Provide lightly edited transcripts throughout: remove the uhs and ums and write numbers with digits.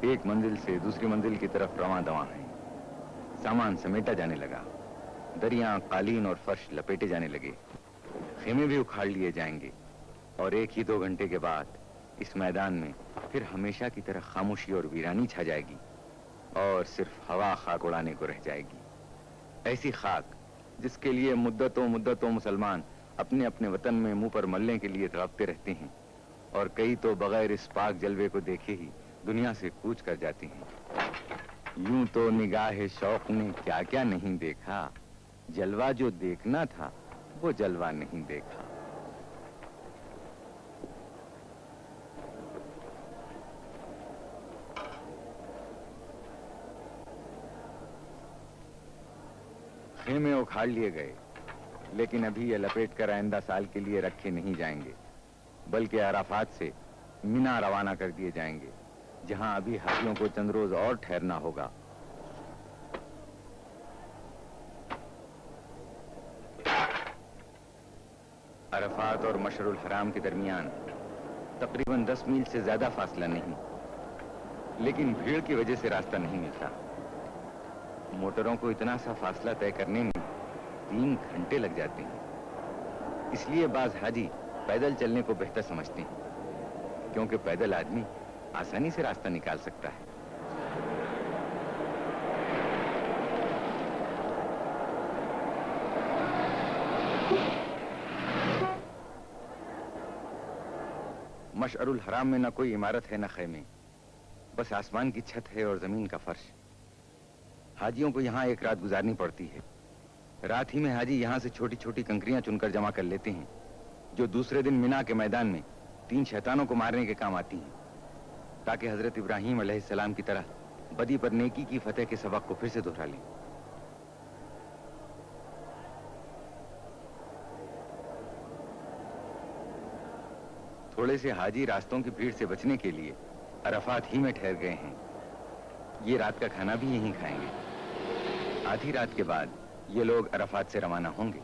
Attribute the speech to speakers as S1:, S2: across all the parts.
S1: ایک منزل سے دوسری منزل کی طرف رواں دواں ہیں. سامان سمیٹا جانے لگا. دریاں، قالین اور فرش لپیٹے جانے لگے. خیمے بھی اکھاڑ لیے جائیں گے اور 1-2 گھنٹے کے بعد اس میدان میں پھر ہمیشہ کی طرح خاموشی اور ویرانی چھا جائے گی اور صرف ہوا خاک اڑانے کو رہ جائے گی. ایسی خاک جس کے لیے مدتوں مسلمان اپنے اپنے وطن میں منہ پر ملنے کے لیے تڑپتے رہتے ہیں اور کئی تو بغیر اس پاک جلوے کو دیکھے ہی دنیا سے کوچ کر جاتے ہیں. یوں تو نگاہ شوق نے کیا کیا نہیں دیکھا، جلوہ جو دیکھنا تھا وہ جلوہ نہیں دیکھا. خیمے اکھاڑ لیے گئے، لیکن ابھی یہ لپیٹ کر آئندہ سال کے لیے رکھے نہیں جائیں گے، بلکہ عرفات سے مینا روانہ کر دیے جائیں گے، جہاں ابھی حاجیوں کو چند روز اور ٹھہرنا ہوگا. عرفات اور مشعر الحرام کے درمیان تقریباً 10 میل سے زیادہ فاصلہ نہیں، لیکن بھیڑ کی وجہ سے راستہ نہیں ملتا. موٹروں کو اتنا سا فاصلہ طے کرنے میں 3 گھنٹے لگ جاتے ہیں. اس لیے بعض حاجی پیدل چلنے کو بہتر سمجھتے ہیں، کیونکہ پیدل آدمی آسانی سے راستہ نکال سکتا ہے. مشعر الحرام میں نہ کوئی عمارت ہے نہ خیمے، بس آسمان کی چھت ہے اور زمین کا فرش. حاجیوں کو یہاں ایک رات گزارنی پڑتی ہے. رات ہی میں حاجی یہاں سے چھوٹی چھوٹی کنکریاں چن کر جمع کر لیتے ہیں، جو دوسرے دن مینا کے میدان میں 3 شیطانوں کو مارنے کے کام آتی ہیں، تاکہ حضرت ابراہیم علیہ السلام کی طرح بدی پر نیکی کی فتح کے سبق کو پھر سے دہرا لیں. تھوڑے سے حاجی راستوں کی بھیڑ سے بچنے کے لیے عرفات ہی میں ٹھہر گئے ہیں. یہ رات کا کھانا بھی یہیں کھائیں گے. آدھی رات کے بعد یہ لوگ عرفات سے روانہ ہوں گے.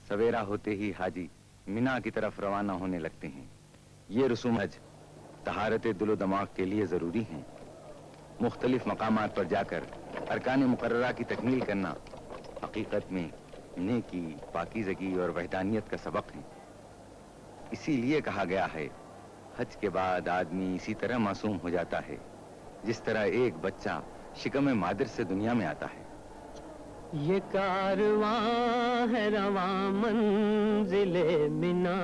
S1: سویرا ہوتے ہی حاجی مینا کی طرف روانہ ہونے لگتے ہیں. یہ رسوم حج طہارت دل و دماغ کے لیے ضروری ہیں. مختلف مقامات پر جا کر ارکان مقررہ کی تکمیل کرنا حقیقت میں نیکی، پاکیزگی اور وحدانیت کا سبق ہے. اسی لیے کہا گیا ہے حج کے بعد آدمی اسی طرح معصوم ہو جاتا ہے جس طرح ایک بچہ شکم مادر سے دنیا میں آتا ہے.
S2: یہ کارواں ہے رواں منزل مینا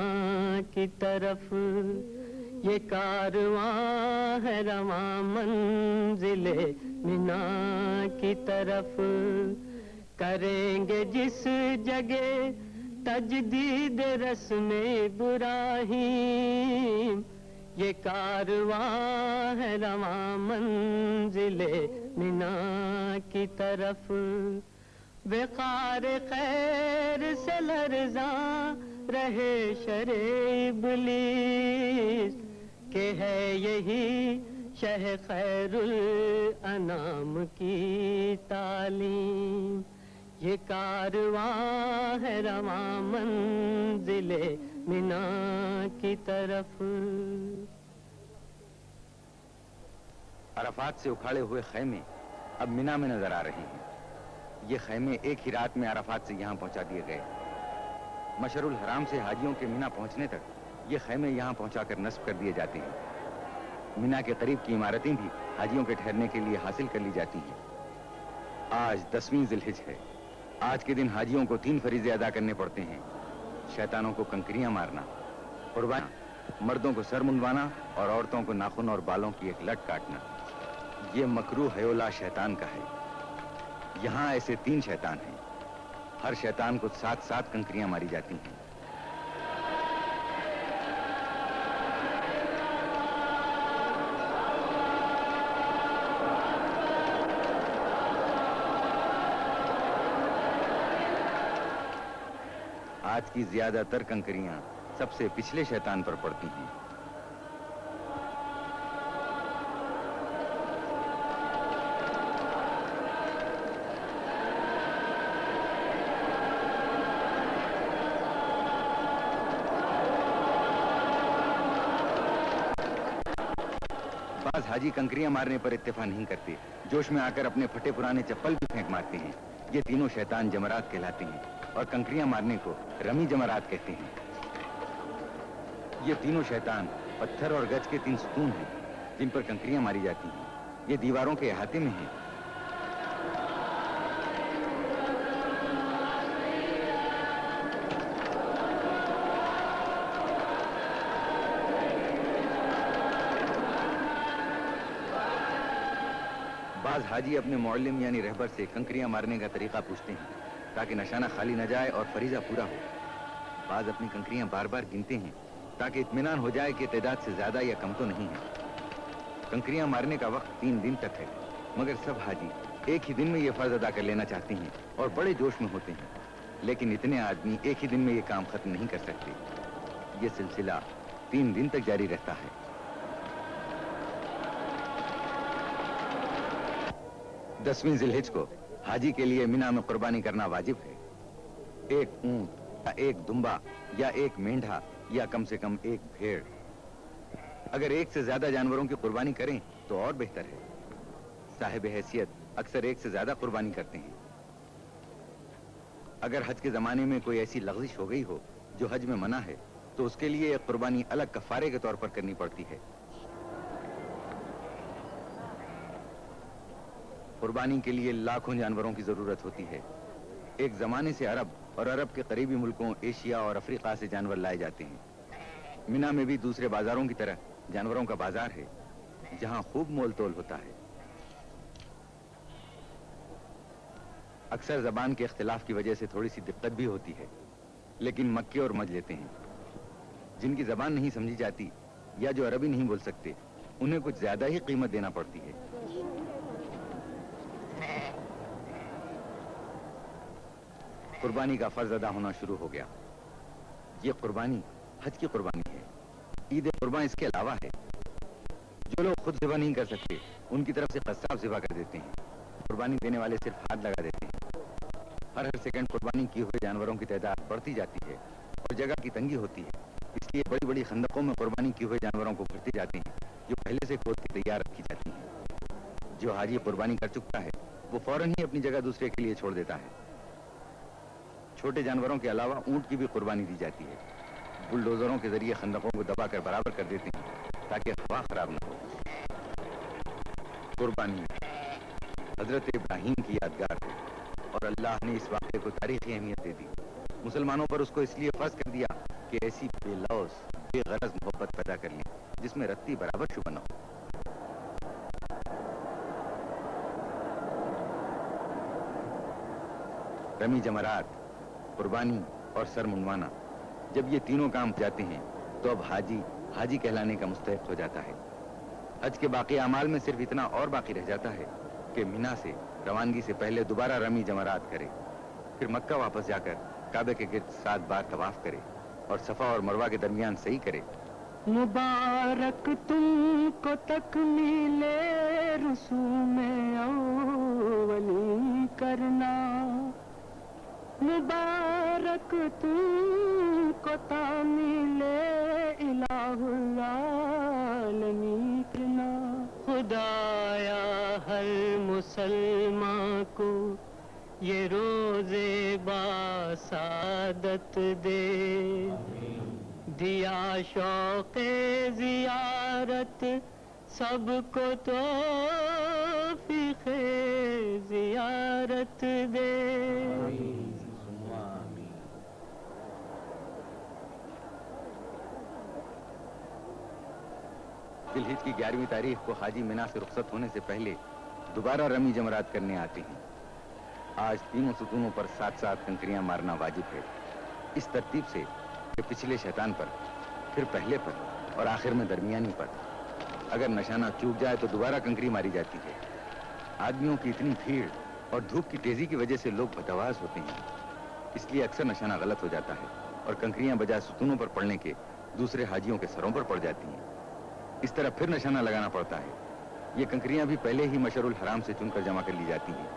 S2: کی طرف، یہ کارواں ہے رواں منزل مینا کی طرف. کریں گے جس جگہ تجدید رسم ابراہیم، یہ کارواں ہے رواں منزل مینا کی طرف. وقار خیر سے لرزاں رہے شر ابلیس، کہ ہے یہی شہ خیر الانام کی تعلیم. یہ کارواں ہے رواں منزل مینا کی طرف.
S1: عرفات سے اکھاڑے ہوئے خیمے اب مینا میں نظر آ رہے ہیں. یہ خیمے ایک ہی رات میں عرفات سے یہاں پہنچا دیے گئے۔ مشعر الحرام سے حاجیوں کے مینا پہنچنے تک یہ خیمے یہاں پہنچا کر نصب کر دیے جاتے ہیں۔ مینا کے قریب کی عمارتیں بھی حاجیوں کے ٹھہرنے کے لیے حاصل کر لی جاتی ہیں۔ آج 10ویں ذی الحجہ ہے۔ آج کے دن حاجیوں کو 3 فریضے ادا کرنے پڑتے ہیں: شیطانوں کو کنکریاں مارنا، قربانی، مردوں کو سر منڈوانا اور عورتوں کو ناخن اور بالوں کی ایک لٹ کاٹنا۔ یہ مکروہ حیولہ شیطان کا ہے۔ یہاں ایسے 3 شیطان ہیں۔ ہر شیطان کو 7 کنکریاں ماری جاتی ہیں۔ آج کی زیادہ تر کنکریاں سب سے پچھلے شیطان پر پڑتی ہیں۔ بعض حاجی کنکریاں مارنے پر اتفاق نہیں کرتے، جوش میں آ کر اپنے پھٹے پرانے چپل بھی پھینک مارتے ہیں۔ یہ تینوں شیطان جمرات کہلاتے ہیں اور کنکریاں مارنے کو رمی جمرات کہتے ہیں۔ یہ تینوں شیطان پتھر اور گچ کے 3 ستون ہیں جن پر کنکریاں ماری جاتی ہیں۔ یہ دیواروں کے احاطے میں ہیں۔ بعض حاجی اپنے معلم یعنی رہبر سے کنکریاں مارنے کا طریقہ پوچھتے ہیں تاکہ نشانہ خالی نہ جائے اور فریضہ پورا ہو۔ بعض اپنی کنکریاں بار بار گنتے ہیں تاکہ اطمینان ہو جائے کہ تعداد سے زیادہ یا کم تو نہیں ہے۔ کنکریاں مارنے کا وقت 3 دن تک ہے، مگر سب حاجی ایک ہی دن میں یہ فرض ادا کر لینا چاہتے ہیں اور بڑے جوش میں ہوتے ہیں، لیکن اتنے آدمی ایک ہی دن میں یہ کام ختم نہیں کر سکتے۔ یہ سلسلہ 3 دن تک جاری رہتا ہے۔ 10ویں ذی الحجہ کو حاجی کے لیے مینا میں قربانی کرنا واجب ہے۔ ایک اونٹ یا ایک دمبا یا ایک مینڈھا یا کم سے کم ایک بھیڑ۔ اگر ایک سے زیادہ جانوروں کی قربانی کریں تو اور بہتر ہے۔ صاحب حیثیت اکثر ایک سے زیادہ قربانی کرتے ہیں۔ اگر حج کے زمانے میں کوئی ایسی لغزش ہو گئی ہو جو حج میں منع ہے تو اس کے لیے ایک قربانی الگ کفارے کے طور پر کرنی پڑتی ہے۔ قربانی کے لیے لاکھوں جانوروں کی ضرورت ہوتی ہے۔ ایک زمانے سے عرب اور عرب کے قریبی ملکوں ایشیا اور افریقہ سے جانور لائے جاتے ہیں۔ مینا میں بھی دوسرے بازاروں کی طرح جانوروں کا بازار ہے جہاں خوب مول تول ہوتا ہے۔ اکثر زبان کے اختلاف کی وجہ سے تھوڑی سی دقت بھی ہوتی ہے، لیکن مکے اور مج لیتے ہیں۔ جن کی زبان نہیں سمجھی جاتی یا جو عربی نہیں بول سکتے انہیں کچھ زیادہ ہی قیمت دینا پڑتی ہے۔ قربانی کا فرض ادا ہونا شروع ہو گیا۔ یہ قربانی حج کی قربانی ہے۔ عید قربان اس کے علاوہ ہے۔ جو لوگ خود ذبح نہیں کر سکتے ان کی طرف سے قصاب ذبح کر دیتے ہیں۔ قربانی دینے والے صرف ہاتھ لگا دیتے ہیں۔ ہر سیکنڈ قربانی کیے ہوئے جانوروں کی تعداد بڑھتی جاتی ہے اور جگہ کی تنگی ہوتی ہے، اس لیے بڑی بڑی خندقوں میں قربانی کیے ہوئے جانوروں کو بھرتے جاتے ہیں جو پہلے سے کھود کے تیار رکھی جاتی ہیں۔ جو حاجی قربانی کر چکا ہے وہ فوراً ہی اپنی جگہ دوسرے کے لیے چھوڑ دیتا ہے۔ چھوٹے جانوروں کے علاوہ اونٹ کی بھی قربانی دی جاتی ہے۔ بلڈوزروں کے ذریعے خندقوں کو دبا کر برابر کر دیتے ہیں تاکہ ہوا خراب نہ ہو۔ قربانی حضرت ابراہیم کی یادگار ہے اور اللہ نے اس واقعے کو تاریخی اہمیت دے دی۔ مسلمانوں پر اس کو اس لیے فرض کر دیا کہ ایسی بے لوث بے غرض محبت پیدا کر لیں جس میں رتی برابر شبہ نہ ہو۔ رمی جمرات، قربانی اور سر منڈوانا، جب یہ تینوں کام جاتے ہیں تو اب حاجی کہلانے کا مستحق ہو جاتا ہے۔ حج کے باقی اعمال میں صرف اتنا اور باقی رہ جاتا ہے کہ مینا سے روانگی سے پہلے دوبارہ رمی جمرات کرے، پھر مکہ واپس جا کر کعبے کے گرد 7 بار طواف کرے اور صفا اور مروہ کے درمیان سعی کرے۔
S2: مبارک تم کو تکمیل رسوم اولی کرنا، مبارک تم کو تعمیل الہ العالمین کرنا۔ خدایا ہر مسلمان کو یہ روزے باسعادت دے دیا شوق زیارت سب کو توفیق زیارت دے
S1: ذی الحج کی 11ویں تاریخ کو حاجی منا سے رخصت ہونے سے پہلے دوبارہ رمی جمرات کرنے آتے ہیں۔ آج تینوں ستونوں پر 7 کنکریاں مارنا واجب ہے، اس ترتیب سے کہ پچھلے شیطان پر، پھر پہلے پر اور آخر میں درمیانی پر۔ اگر نشانہ چوک جائے تو دوبارہ کنکری ماری جاتی ہے۔ آدمیوں کی اتنی بھیڑ اور دھوپ کی تیزی کی وجہ سے لوگ بتواز ہوتے ہیں، اس لیے اکثر نشانہ غلط ہو جاتا ہے اور کنکریاں بجائے ستونوں پر پڑنے کے دوسرے حاجیوں کے سروں پر پڑ جاتی ہیں۔ اس طرح پھر نشانہ لگانا پڑتا ہے۔ یہ کنکریاں بھی پہلے ہی مشعر الحرام سے چن کر جمع کر لی جاتی ہیں۔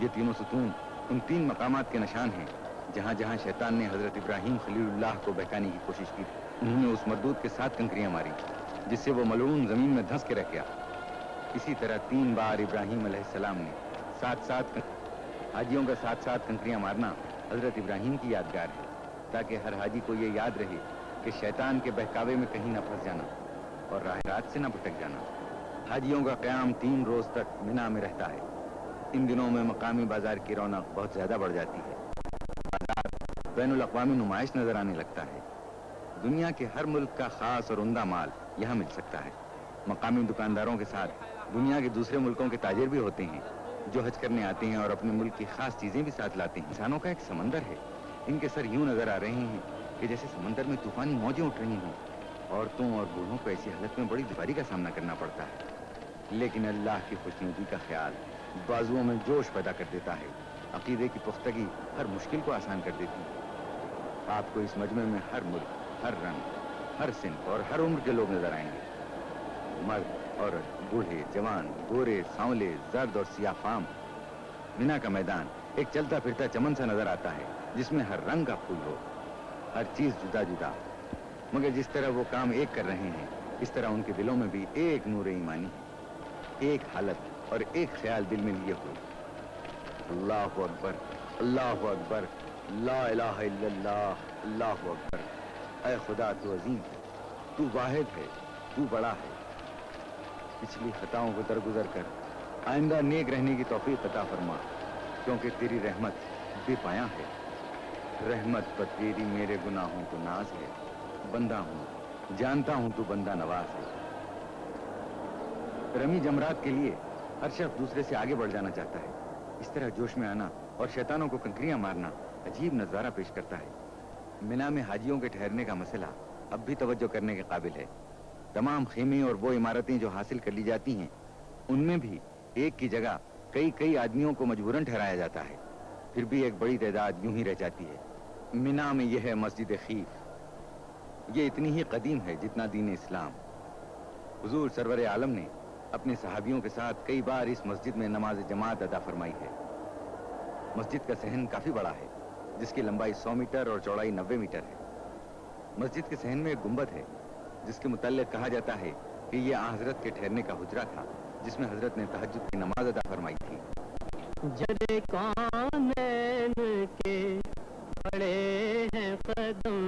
S1: یہ تینوں ستون ان 3 مقامات کے نشان ہیں جہاں جہاں شیطان نے حضرت ابراہیم خلیل اللہ کو بہکانے کی کوشش کی۔ انہوں نے اس مردود کے 7 کنکریاں ماری جس سے وہ ملعون زمین میں دھنس کے رہ گیا۔ اسی طرح 3 بار ابراہیم علیہ السلام نے 7 حاجیوں کا 7 کنکریاں مارنا حضرت ابراہیم کی یادگار ہے، تاکہ ہر حاجی کو یہ یاد رہے کہ شیطان کے بہکاوے میں کہیں نہ پھنس جانا اور راہ رات سے نہ بھٹک جانا۔ حاجیوں کا قیام 3 روز تک منا میں رہتا ہے۔ ان دنوں میں مقامی بازار کی رونق بہت زیادہ بڑھ جاتی ہے۔ بازار بین الاقوامی نمائش نظر آنے لگتا ہے۔ دنیا کے ہر ملک کا خاص اور عمدہ مال یہاں مل سکتا ہے۔ مقامی دکانداروں کے ساتھ دنیا کے دوسرے ملکوں کے تاجر بھی ہوتے ہیں جو حج کرنے آتے ہیں اور اپنے ملک کی خاص چیزیں بھی ساتھ لاتے ہیں۔ انسانوں کا ایک سمندر ہے، ان کے سر یوں نظر آ رہے ہیں کہ جیسے سمندر میں طوفانی موجیں اٹھ رہی ہیں۔ عورتوں اور بوڑھوں کو ایسی حالت میں بڑی دشواری کا سامنا کرنا پڑتا ہے، لیکن اللہ کی خوشنودی کا خیال بازوؤں میں جوش پیدا کر دیتا ہے۔ عقیدے کی پختگی ہر مشکل کو آسان کر دیتی ہے۔ آپ کو اس مجمع میں ہر ملک، ہر رنگ، ہر صنف اور ہر عمر کے لوگ نظر آئیں گے۔ مرد، عورت، بوڑھے، جوان، گورے، سانولے، زرد اور سیاہ فام۔ منا کا میدان ایک چلتا پھرتا چمن سا نظر آتا ہے جس میں ہر رنگ کا پھول ہو، ہر چیز جدا جدا، مگر جس طرح وہ کام ایک کر رہے ہیں اس طرح ان کے دلوں میں بھی ایک نور ایمانی ہے، ایک حالت اور ایک خیال دل میں لیے ہوئے۔ اللہ اکبر، اللہ اکبر، لا الہ الا اللہ، اللہ اکبر۔ اے خدا تو عظیم ہے، تو واحد ہے، تو بڑا ہے۔ پچھلی خطاؤں کو درگزر کر آئندہ نیک رہنے کی توفیق عطا فرما، کیونکہ تیری رحمت بے پایاں ہے۔ رحمت پر تیری میرے گناہوں کو ناز ہے، بندہ ہوں جانتا ہوں تو بندہ نواز ہے۔ رمی جمرات کے لیے ہر شخص دوسرے سے آگے بڑھ جانا چاہتا ہے۔ اس طرح جوش میں آنا اور شیطانوں کو کنکریاں مارنا عجیب نظارہ پیش کرتا ہے۔ منا میں حاجیوں کے ٹھہرنے کا مسئلہ اب بھی توجہ کرنے کے قابل ہے۔ تمام خیمے اور وہ عمارتیں جو حاصل کر لی جاتی ہیں ان میں بھی ایک کی جگہ کئی آدمیوں کو مجبوراً ٹھہرایا جاتا ہے، پھر بھی ایک بڑی تعداد یوں ہی رہ جاتی ہے۔ منا میں یہ ہے مسجد خیف، یہ اتنی ہی قدیم ہے جتنا دین اسلام۔ حضور سرور عالم نے اپنے صحابیوں کے ساتھ کئی بار اس مسجد میں نماز جماعت ادا فرمائی ہے۔ مسجد کا صحن کافی بڑا ہے جس کی لمبائی 100 میٹر اور چوڑائی 90 میٹر ہے۔ مسجد کے صحن میں ایک گنبد ہے جس کے متعلق کہا جاتا ہے کہ یہ آن حضرت کے ٹھہرنے کا حجرہ تھا جس میں حضرت نے تہجد کی نماز ادا فرمائی تھی۔
S2: جڑے کونین کے بڑے ہیں قدم،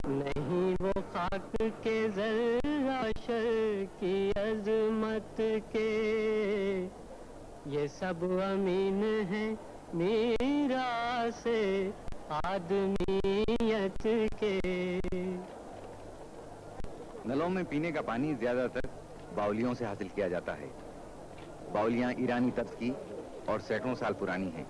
S2: نہیں وہ خاک کے ذرہ شر کی عظمت کے، یہ سب امین ہیں میراث آدمیت کے۔
S1: نلوں میں پینے کا پانی زیادہ تر باولیوں سے حاصل کیا جاتا ہے۔ باولیاں ایرانی طرز کی اور سینکڑوں سال پرانی ہیں۔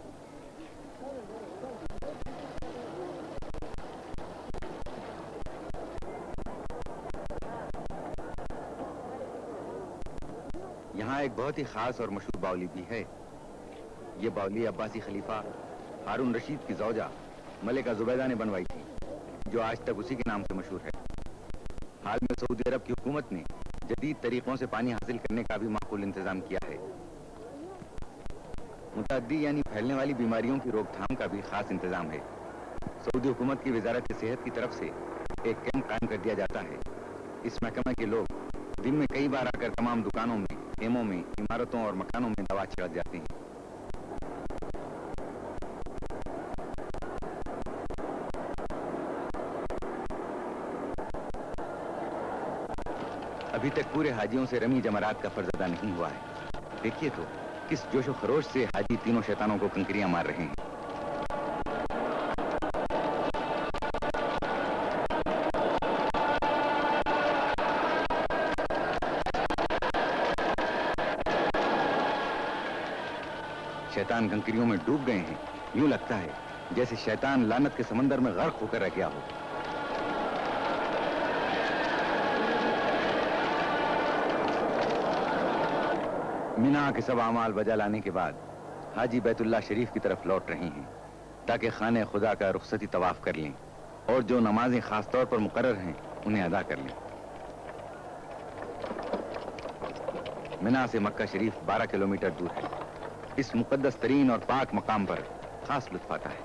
S1: یہاں ایک بہت ہی خاص اور مشہور باولی بھی ہے۔ یہ باولی عباسی خلیفہ ہارون رشید کی زوجہ ملکہ زبیدہ نے بنوائی تھی، جو آج تک اسی کے نام سے مشہور ہے۔ حال میں سعودی عرب کی حکومت نے جدید طریقوں سے پانی حاصل کرنے کا بھی معقول انتظام کیا ہے۔ متعدی یعنی پھیلنے والی بیماریوں کی روک تھام کا بھی خاص انتظام ہے۔ سعودی حکومت کی وزارت صحت کی طرف سے ایک کیمپ قائم کر دیا جاتا ہے۔ اس محکمہ کے لوگ دن میں کئی بار آ کر تمام دکانوں میں، خیموں میں، عمارتوں اور مکانوں میں دوا چھڑک جاتے ہیں۔ ابھی تک پورے حاجیوں سے رمی جمرات کا فرض ادا نہیں ہوا ہے. دیکھیے تو کس جوش و خروش سے حاجی تینوں شیطانوں کو کنکریاں مار رہے ہیں. شیطان کنکریوں میں ڈوب گئے ہیں. یوں لگتا ہے جیسے شیطان لعنت کے سمندر میں غرق ہو کر رہ گیا ہو. مینا کے سب اعمال بجا لانے کے بعد حاجی بیت اللہ شریف کی طرف لوٹ رہے ہیں تاکہ خانہ خدا کا رخصتی طواف کر لیں اور جو نمازیں خاص طور پر مقرر ہیں انہیں ادا کر لیں. مینا سے مکہ شریف 12 کلومیٹر دور ہے. اس مقدس ترین اور پاک مقام پر خاص لطف آتا ہے.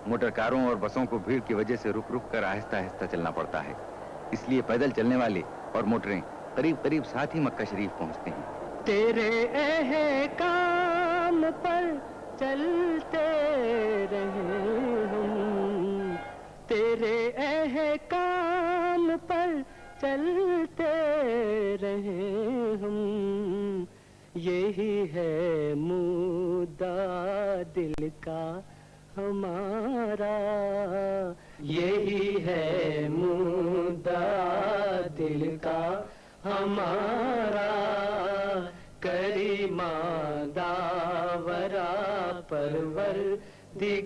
S1: موٹر کاروں اور بسوں کو بھیڑ کی وجہ سے رک رک کر آہستہ آہستہ چلنا پڑتا ہے. اس لیے پیدل چلنے والے اور موٹریں قریب قریب ساتھ ہی مکہ شریف پہنچتے ہیں.
S2: تیرے احکام پر چلتے رہے ہم، تیرے احکام پر چلتے رہے ہم، یہی ہے مدعا دل کا ہمارا، یہی ہے مدعا دل کا ہمارا، کریمہ داورا پروردگارا.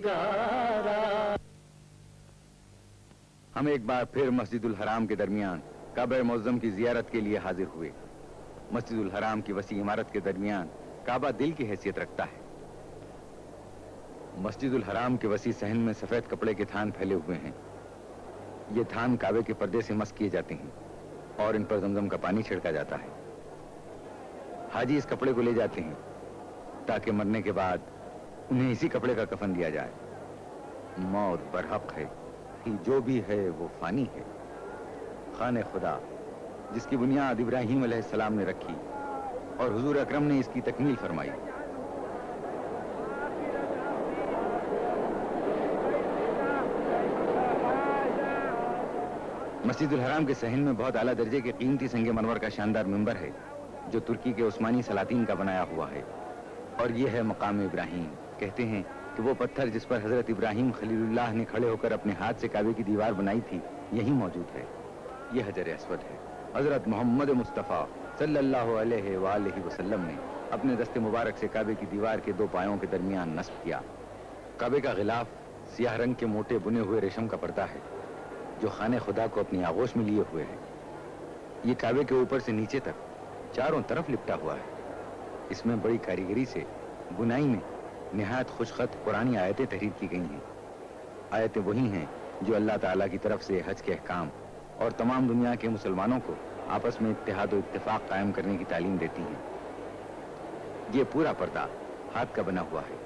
S1: ہم ایک بار پھر مسجد الحرام کے درمیان کعبہ معظم کی زیارت کے لیے حاضر ہوئے. مسجد الحرام کی وسیع عمارت کے درمیان کعبہ دل کی حیثیت رکھتا ہے. مسجد الحرام کے وسیع صحن میں سفید کپڑے کے تھان پھیلے ہوئے ہیں. یہ تھان کعبے کے پردے سے مس کیے جاتے ہیں اور ان پر زمزم کا پانی چھڑکا جاتا ہے. حاجی اس کپڑے کو لے جاتے ہیں تاکہ مرنے کے بعد انہیں اسی کپڑے کا کفن دیا جائے. موت برحق ہے کہ جو بھی ہے وہ فانی ہے. خانہ خدا جس کی بنیاد ابراہیم علیہ السلام نے رکھی اور حضور اکرم نے اس کی تکمیل فرمائی. مسجد الحرام کے صحن میں بہت اعلیٰ درجے کے قیمتی سنگ مرمر کا شاندار منبر ہے جو ترکی کے عثمانی سلاطین کا بنایا ہوا ہے. اور یہ ہے مقام ابراہیم. کہتے ہیں کہ وہ پتھر جس پر حضرت ابراہیم خلیل اللہ نے کھڑے ہو کر اپنے ہاتھ سے کعبے کی دیوار بنائی تھی یہی موجود ہے. یہ حجر اسود ہے. حضرت محمد مصطفیٰ صلی اللہ علیہ وآلہ وسلم نے اپنے دست مبارک سے کعبے کی دیوار کے 2 پایوں کے درمیان نصب کیا. کعبے کا غلاف سیاہ رنگ کے موٹے بنے ہوئے ریشم کا پردہ ہے جو خانہ خدا کو اپنی آغوش میں لیے ہوئے ہے. یہ کعبے کے اوپر سے نیچے تک چاروں طرف لپٹا ہوا ہے. اس میں بڑی کاریگری سے بنائی میں نہایت خوشخط قرآنی آیتیں تحریر کی گئی ہیں. آیتیں وہی ہیں جو اللہ تعالیٰ کی طرف سے حج کے احکام اور تمام دنیا کے مسلمانوں کو آپس میں اتحاد و اتفاق قائم کرنے کی تعلیم دیتی ہیں. یہ پورا پردہ ہاتھ کا بنا ہوا ہے.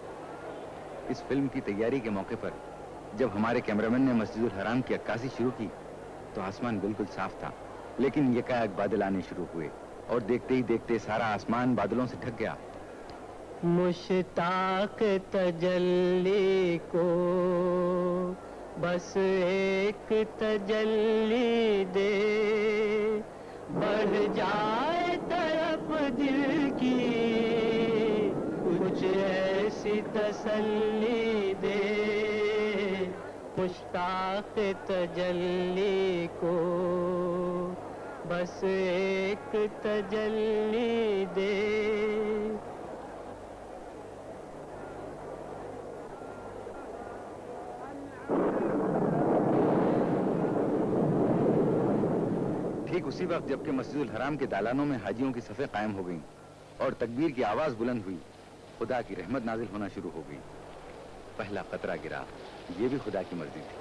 S1: اس فلم کی تیاری کے موقع پر جب ہمارے کیمرامین نے مسجد الحرام کی عکاسی شروع کی تو آسمان بالکل صاف تھا، لیکن یکایک بادل آنے شروع ہوئے اور دیکھتے ہی دیکھتے سارا آسمان بادلوں سے ڈھک گیا.
S2: مشتاق تجلی کو بس ایک تجلی دے، بڑھ جائے طرف دل کی کچھ ایسی تسلی دے. مشتاق تجلی کو بس ایک تجلی دے.
S1: ٹھیک اسی وقت جبکہ مسجد الحرام کے دالانوں میں حاجیوں کی صفیں قائم ہو گئیں اور تکبیر کی آواز بلند ہوئی، خدا کی رحمت نازل ہونا شروع ہو گئی. پہلا قطرہ گرا. یہ بھی خدا کی مرضی تھی.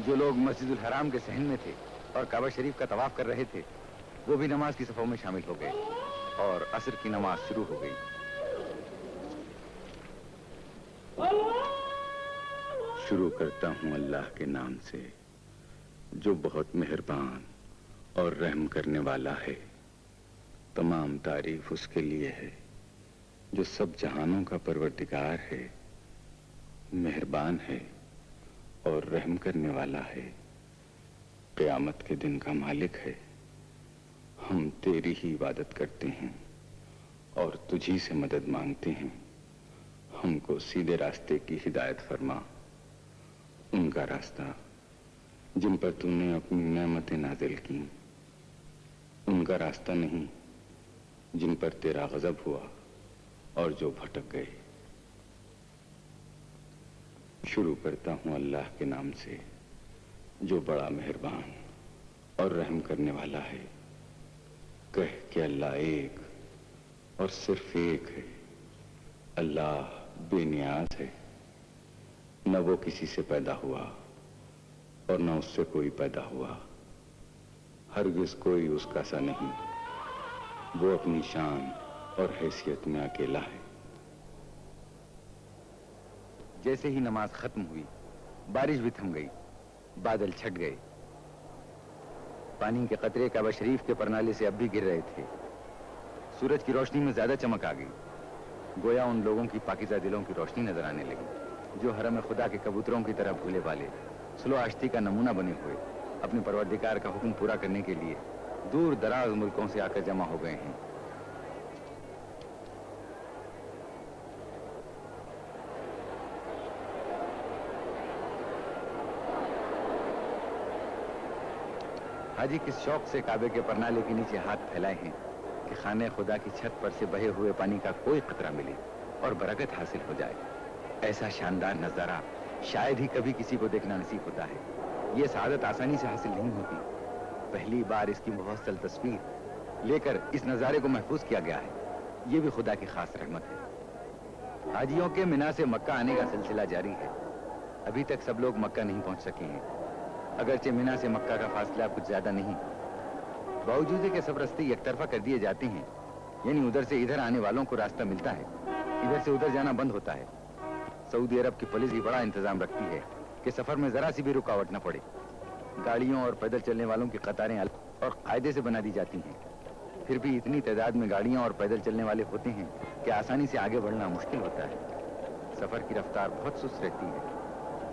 S1: جو لوگ مسجد الحرام کے صحن میں تھے اور کعبہ شریف کا طواف کر رہے تھے وہ بھی نماز کی صفوں میں شامل ہو گئے اور عصر کی نماز شروع ہو گئی. شروع کرتا ہوں اللہ کے نام سے جو بہت مہربان اور رحم کرنے والا ہے. تمام تعریف اس کے لیے ہے جو سب جہانوں کا پروردگار ہے، مہربان ہے اور رحم کرنے والا ہے، قیامت کے دن کا مالک ہے۔ ہم تیری ہی عبادت کرتے ہیں اور تجھی سے مدد مانگتے ہیں۔ ہم کو سیدھے راستے کی ہدایت فرما، ان کا راستہ جن پر تو نے اپنی نعمتیں نازل کی، ان کا راستہ نہیں جن پر تیرا غضب ہوا اور جو بھٹک گئے۔ شروع کرتا ہوں اللہ کے نام سے جو بڑا مہربان اور رحم کرنے والا ہے۔ کہہ کہ اللہ ایک اور صرف ایک ہے۔ اللہ بے نیاز ہے، نہ وہ کسی سے پیدا ہوا اور نہ اس سے کوئی پیدا ہوا، ہرگز کوئی اس کا سا نہیں۔ وہ اپنی شان اور حیثیت میں اکیلا ہے۔ جیسے ہی نماز ختم ہوئی بارش بھی تھم گئی، بادل چھٹ گئے، پانی کے قطرے کعبہ شریف کے پرنالے سے اب بھی گر رہے تھے۔ سورج کی روشنی میں زیادہ چمک آ گئی، گویا ان لوگوں کی پاکیزہ دلوں کی روشنی نظر آنے لگی جو حرم خدا کے کبوتروں کی طرح بھولے والے سلو آشتی کا نمونہ بنے ہوئے اپنے پروردگار کا حکم پورا کرنے کے لیے دور دراز ملکوں سے آ کر جمع ہو گئے ہیں۔ حاجی کس شوق سے کعبے کے پرنالے کے نیچے ہاتھ پھیلائے ہیں کہ خانہ خدا کی چھت پر سے بہے ہوئے پانی کا کوئی قطرہ ملے اور برکت حاصل ہو جائے۔ ایسا شاندار نظارہ شاید ہی کبھی کسی کو دیکھنا نصیب ہوتا ہے۔ یہ سعادت آسانی سے حاصل نہیں ہوتی۔ پہلی بار اس کی مفصل تصویر لے کر اس نظارے کو محفوظ کیا گیا ہے۔ یہ بھی خدا کی خاص رحمت ہے۔ حاجیوں کے منا سے مکہ آنے کا سلسلہ جاری ہے۔ ابھی تک سب لوگ مکہ نہیں پہنچ سکے ہیں، اگرچہ منا سے مکہ کا فاصلہ کچھ زیادہ نہیں، باوجود کہ سب راستے یک طرفہ کر دیے جاتے ہیں، یعنی ادھر سے ادھر آنے والوں کو راستہ ملتا ہے، ادھر سے ادھر جانا بند ہوتا ہے۔ سعودی عرب کی پولیس بھی بڑا انتظام رکھتی ہے کہ سفر میں ذرا سی بھی رکاوٹ نہ پڑے۔ گاڑیوں اور پیدل چلنے والوں کی قطاریں الگ اور قاعدے سے بنا دی جاتی ہیں، پھر بھی اتنی تعداد میں گاڑیاں اور پیدل چلنے والے ہوتے ہیں کہ آسانی سے آگے بڑھنا مشکل ہوتا ہے۔ سفر کی رفتار بہت سست رہتی ہے۔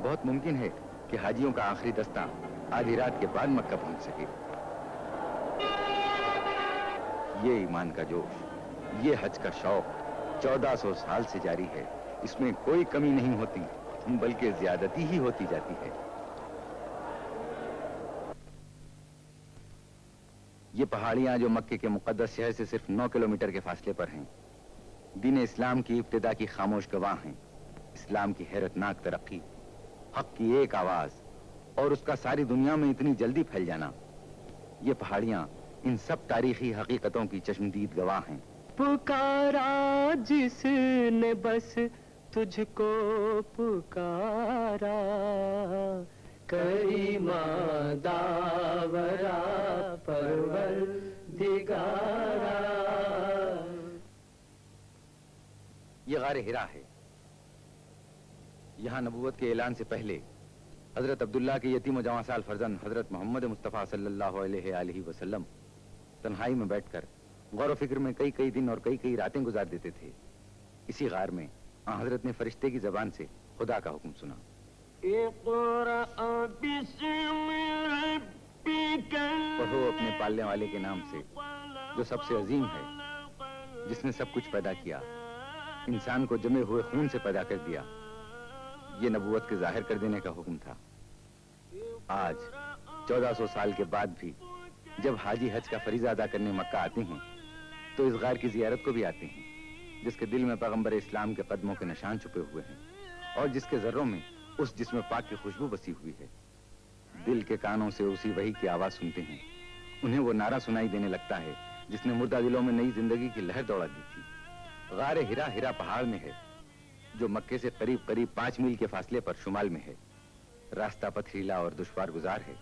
S1: بہت ممکن ہے کہ حاجیوں کا آخری دستہ آدھی رات کے بعد مکہ پہنچ سکے۔ یہ ایمان کا جوش، یہ حج کا شوق 1400 سال سے جاری ہے۔ اس میں کوئی کمی نہیں ہوتی بلکہ زیادتی ہی ہوتی جاتی ہے۔ یہ پہاڑیاں جو مکے کے مقدس شہر سے صرف 9 کلومیٹر کے فاصلے پر ہیں، دین اسلام کی ابتدا کی خاموش گواہ ہیں۔ اسلام کی حیرت ناک ترقی، حق کی ایک آواز اور اس کا ساری دنیا میں اتنی جلدی پھیل جانا، یہ پہاڑیاں ان سب تاریخی حقیقتوں کی چشمدید گواہ ہیں۔
S2: پکارا جس نے بس تجھ کو پکارا، کریما داورا پروردگارا۔
S1: یہ غار ہرا ہے۔ یہاں نبوت کے اعلان سے پہلے حضرت عبداللہ کے یتیم و جواں سال فرزند حضرت محمد مصطفیٰ صلی اللہ علیہ وسلم تنہائی میں بیٹھ کر غور و فکر میں کئی دن اور کئی راتیں گزار دیتے تھے۔ اسی غار میں حضرت نے فرشتے کی زبان سے خدا کا حکم سنا۔ پڑھو اپنے پالنے والے کے نام سے جو سب سے عظیم ہے، جس نے سب کچھ پیدا کیا، انسان کو جمے ہوئے خون سے پیدا کر دیا۔ یہ نبوت کے ظاہر کر دینے کا حکم تھا۔ آج 1400 سال کے بعد بھی جب حاجی حج کا فریضہ ادا کرنے مکہ آتے ہیں تو اس غار کی زیارت کو بھی آتے ہیں، جس کے دل میں پیغمبر اسلام کے قدموں کے نشان چھپے ہوئے ہیں اور جس کے ذروں میں اس جسم پاک کی خوشبو بسی ہوئی ہے۔ دل کے کانوں سے اسی وحی کی آواز سنتے ہیں، انہیں وہ نعرہ سنائی دینے لگتا ہے جس نے مردہ دلوں میں نئی زندگی کی لہر دوڑا دی تھی۔ غار ہرا پہاڑ میں ہے جو مکے سے قریب 5 میل کے فاصلے پر شمال میں ہے۔ راستہ پتھریلا اور دشوار گزار ہے۔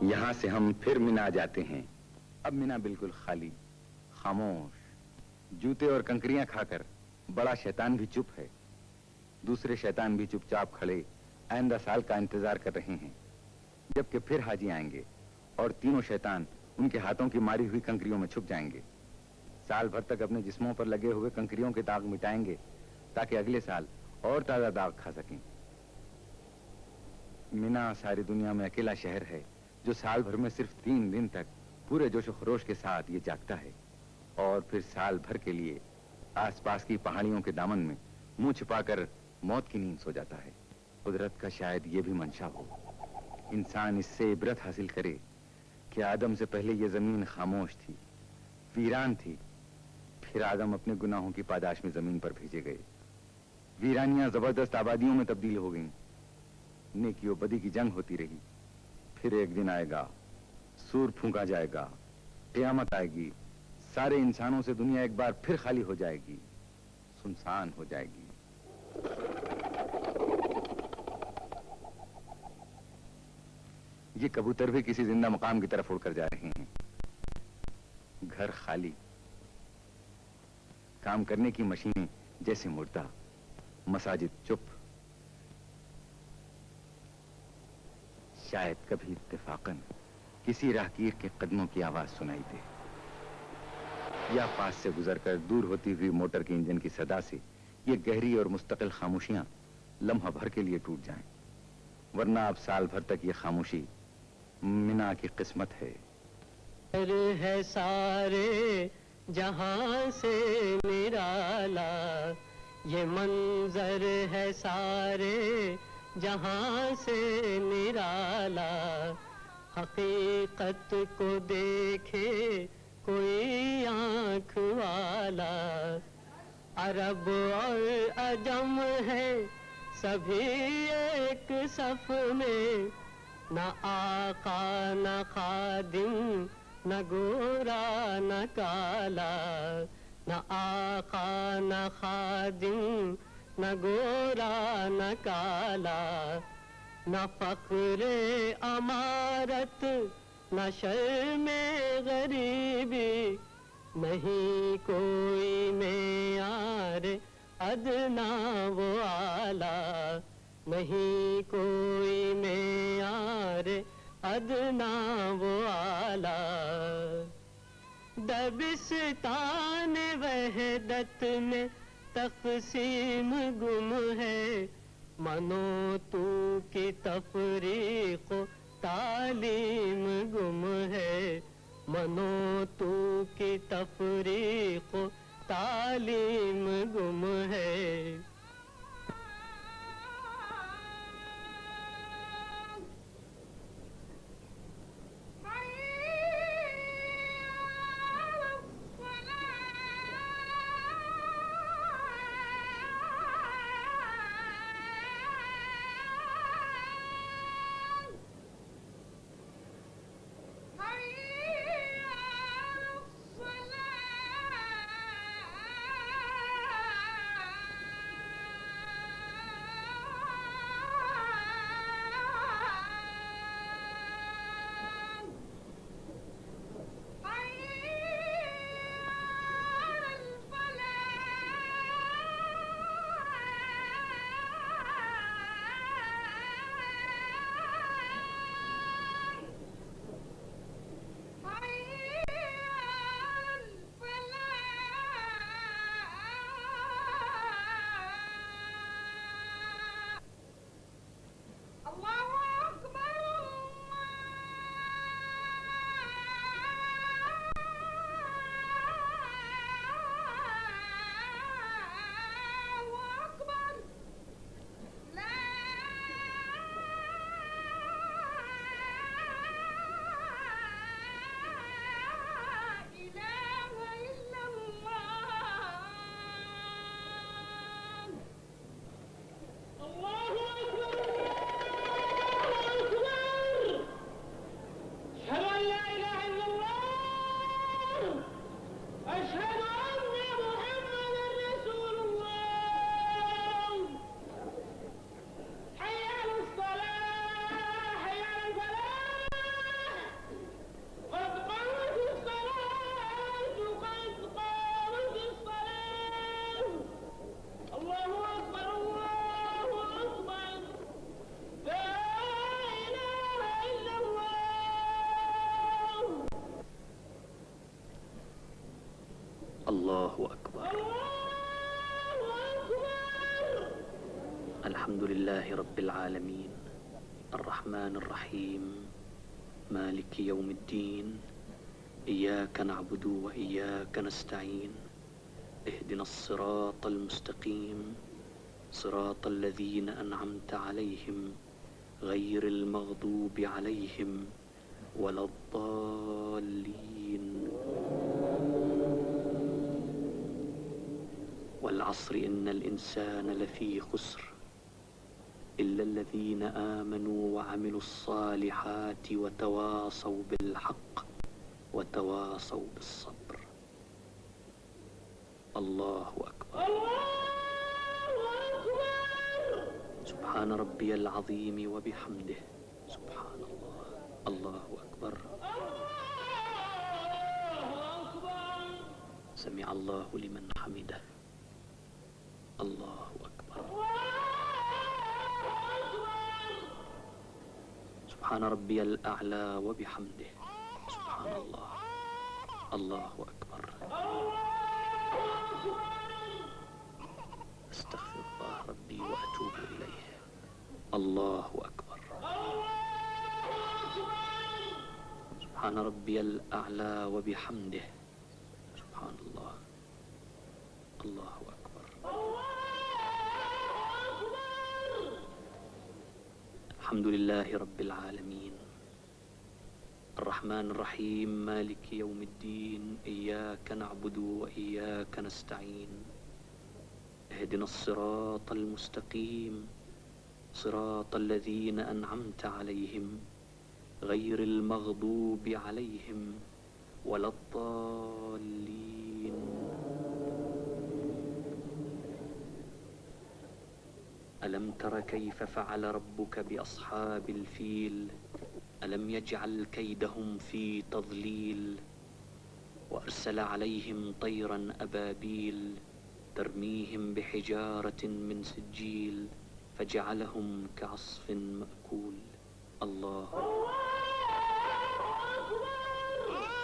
S1: یہاں سے ہم پھر منا جاتے ہیں۔ اب منا بالکل خالی، خاموش، جوتے اور کنکریاں کھا کر بڑا شیطان بھی چپ ہے۔ دوسرے شیطان بھی چپ چاپ کھڑے آئندہ سال کا انتظار کر رہے ہیں، جبکہ پھر حاجی آئیں گے اور تینوں شیطان ان کے ہاتھوں کی ماری ہوئی کنکریوں میں چھپ جائیں گے۔ سال بھر تک اپنے جسموں پر لگے ہوئے کنکریوں کے داغ مٹائیں گے تاکہ اگلے سال اور تازہ داغ کھا سکیں۔ مینا ساری دنیا میں اکیلا شہر ہے جو سال بھر میں صرف 3 دن تک پورے جوش و خروش کے ساتھ یہ جاگتا ہے اور پھر سال بھر کے لیے آس پاس کی پہاڑیوں کے دامن میں منہ چھپا کر موت کی نیند سو جاتا ہے۔ قدرت کا شاید یہ بھی منشا ہو، انسان اس سے عبرت حاصل کرے کہ آدم سے پہلے یہ زمین خاموش تھی، ویران تھی، پھر آدم اپنے گناہوں کی پاداش میں زمین پر بھیجے گئے۔ ویرانیاں زبردست آبادیوں میں تبدیل ہو گئیں، نیکی و بدی کی جنگ ہوتی رہی۔ پھر ایک دن آئے گا، سور پھونکا جائے گا، قیامت آئے گی، سارے انسانوں سے دنیا ایک بار پھر خالی ہو جائے گی، سنسان ہو جائے گی۔ یہ کبوتر بھی کسی زندہ مقام کی طرف اڑ کر جا رہے ہیں۔ گھر خالی، کام کرنے کی مشینیں جیسے مردہ، مساجد چپ۔ شاید کبھی اتفاقاً کسی راہگیر کے قدموں کی آواز سنائی دے، یا پاس سے گزر کر دور ہوتی ہوئی موٹر کے انجن کی صدا سے یہ گہری اور مستقل خاموشیاں لمحہ بھر کے لیے ٹوٹ جائیں، ورنہ اب سال بھر تک یہ خاموشی مینا کی قسمت ہے۔
S2: ہے سارے جہاں سے نرالا، یہ منظر ہے سارے جہاں سے نرالا، حقیقت کو دیکھے کوئی آنکھ والا، عرب اور عجم ہے سبھی ایک صف میں، نہ آقا نہ خادم نہ گورا نہ کالا، نہ آقا نہ خادم نہ گورا نہ کالا، نہ فخر امارت نہ شرم غریبی، نہیں کوئی معیار ادنا و اعلیٰ، نہیں کوئی معیار ادنا و اعلیٰ۔ دبستان وحدت میں تقسیم گم ہے، منو تو کی تفریق و تعلیم گم ہے، منو تو کی تفریق و تعلیم گم ہے۔
S3: اللہ اکبر۔ الحمد لله رب العالمين الرحمن الرحيم مالك يوم الدين إياك نعبد وإياك نستعين اهدنا الصراط المستقيم صراط الذين أنعمت عليهم غير المغضوب عليهم ولا الضالين والعصر إن الإنسان لفي خسر إلا الذين آمنوا وعملوا الصالحات وتواصوا بالحق وتواصوا بالصبر. الله أكبر. سبحان ربي العظيم وبحمده. سبحان الله. الله أكبر. سمع الله لمن حمده. الله أكبر. سبحان ربي الأعلى وبحمده. سبحان الله. الله أكبر. أستغفر الله ربي وأتوب إليه. الله أكبر. سبحان ربي الأعلى وبحمده. سبحان الله. الله أكبر. الحمد لله رب العالمين الرحمن الرحيم مالك يوم الدين إياك نعبد وإياك نستعين اهدنا الصراط المستقيم صراط الذين أنعمت عليهم غير المغضوب عليهم ولا الضالين. ألم تر كيف فعل ربك بأصحاب الفيل ألم يجعل كيدهم في تضليل وأرسل عليهم طيرا أبابيل ترميهم بحجارة من سجيل فجعلهم كعصف مأكول. الله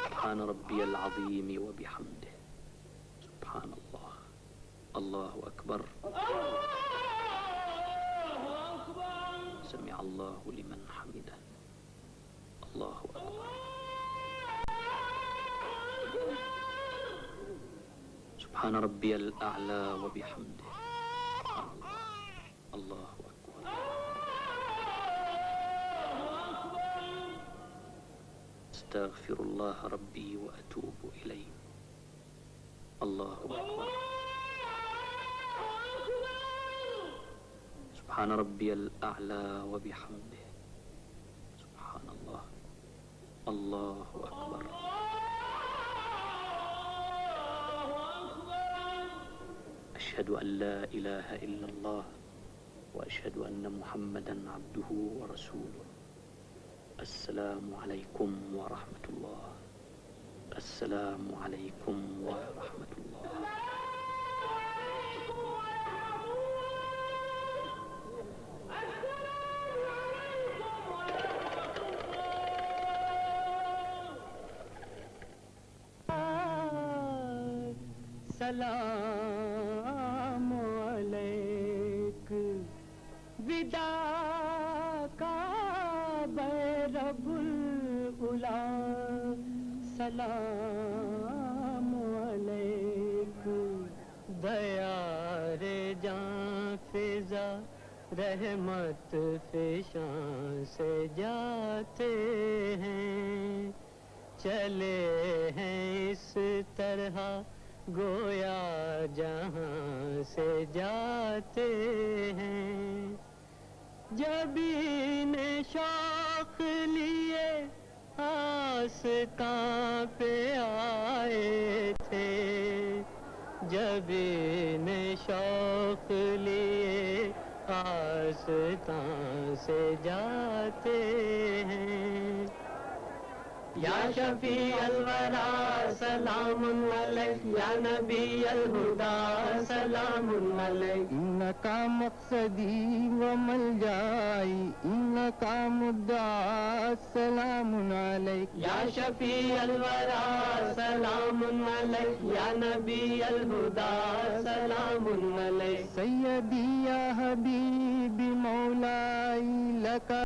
S3: سبحان ربي العظيم وبحمده. سبحان الله. الله أكبر. سمع الله لمن حمده. الله أكبر. سبحان ربي الأعلى وبحمده. سبحان الله. الله أكبر. استغفر الله ربي وأتوب إليه. الله أكبر. سبحان ربي الأعلى وبحمده. سبحان الله. الله أكبر. أشهد أن لا إله إلا الله وأشهد أن محمدا عبده ورسوله. السلام عليكم ورحمة الله. السلام عليكم ورحمة الله.
S2: سلام علیک ودا کا رب العلا. سلام علیک دیار جان فضا رحمت فشاں سے جاتے ہیں چلے ہیں اس طرح گویا جہاں سے جاتے ہیں. جبین شوق لیے آستاں پہ آئے تھے. جبین شوق لیے آستاں سے جاتے ہیں. یا شفیع الورا سلام علیک، یا نبی الہدا سلام علیک،
S4: انکا مقصدی و ملجائی، انکا مدعا سلام علیک،
S2: یا شفیع الورا سلام علیک، یا نبی الہدا سلام علیک،
S4: سیدی یا حبیبی مولائی لکا